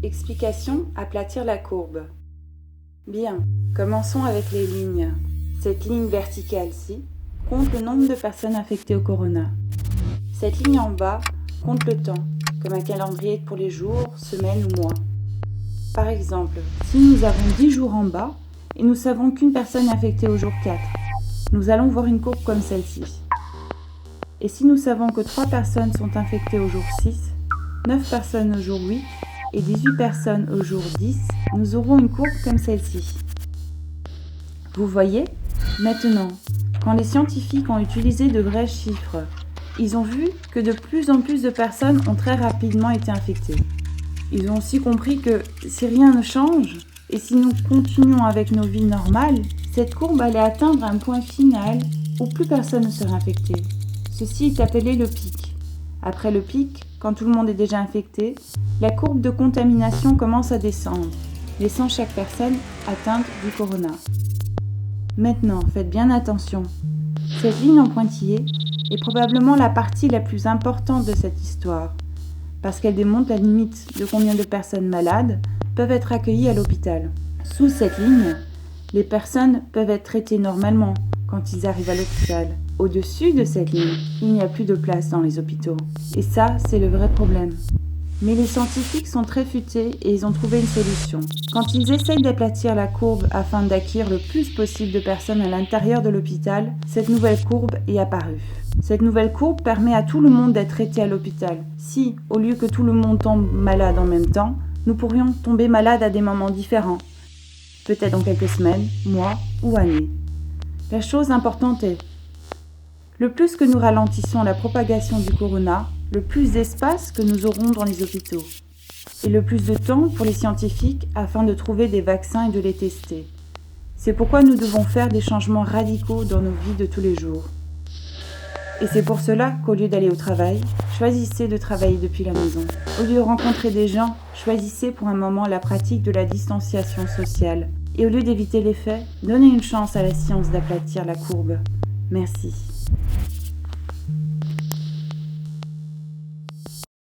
Explication: aplatir la courbe. Bien, commençons avec les lignes. Cette ligne verticale-ci compte le nombre de personnes infectées au corona. Cette ligne en bas compte le temps, comme un calendrier pour les jours, semaines ou mois. Par exemple, si nous avons 10 jours en bas et nous savons qu'une personne est infectée au jour 4, nous allons voir une courbe comme celle-ci. Et si nous savons que 3 personnes sont infectées au jour 6, 9 personnes au jour 8 et 18 personnes au jour 10, nous aurons une courbe comme celle-ci. Vous voyez? Maintenant, quand les scientifiques ont utilisé de vrais chiffres, ils ont vu que de plus en plus de personnes ont très rapidement été infectées. Ils ont aussi compris que si rien ne change, et si nous continuons avec nos vies normales, cette courbe allait atteindre un point final où plus personne ne serait infecté. Ceci est appelé le pic. Après le pic, quand tout le monde est déjà infecté, la courbe de contamination commence à descendre, laissant chaque personne atteinte du corona. Maintenant, faites bien attention. Cette ligne en pointillé est probablement la partie la plus importante de cette histoire, parce qu'elle démontre la limite de combien de personnes malades peuvent être accueillies à l'hôpital. Sous cette ligne, les personnes peuvent être traitées normalement quand ils arrivent à l'hôpital. Au-dessus de cette ligne, il n'y a plus de place dans les hôpitaux. Et ça, c'est le vrai problème. Mais les scientifiques sont très futés et ils ont trouvé une solution. Quand ils essayent d'aplatir la courbe afin d'accueillir le plus possible de personnes à l'intérieur de l'hôpital, cette nouvelle courbe est apparue. Cette nouvelle courbe permet à tout le monde d'être traité à l'hôpital. Si, au lieu que tout le monde tombe malade en même temps, nous pourrions tomber malade à des moments différents, peut-être dans quelques semaines, mois ou années. La chose importante est, le plus que nous ralentissons la propagation du corona, le plus d'espace que nous aurons dans les hôpitaux, et le plus de temps pour les scientifiques afin de trouver des vaccins et de les tester. C'est pourquoi nous devons faire des changements radicaux dans nos vies de tous les jours. Et c'est pour cela qu'au lieu d'aller au travail, choisissez de travailler depuis la maison. Au lieu de rencontrer des gens, choisissez pour un moment la pratique de la distanciation sociale. Et au lieu d'éviter les faits, donnez une chance à la science d'aplatir la courbe. Merci.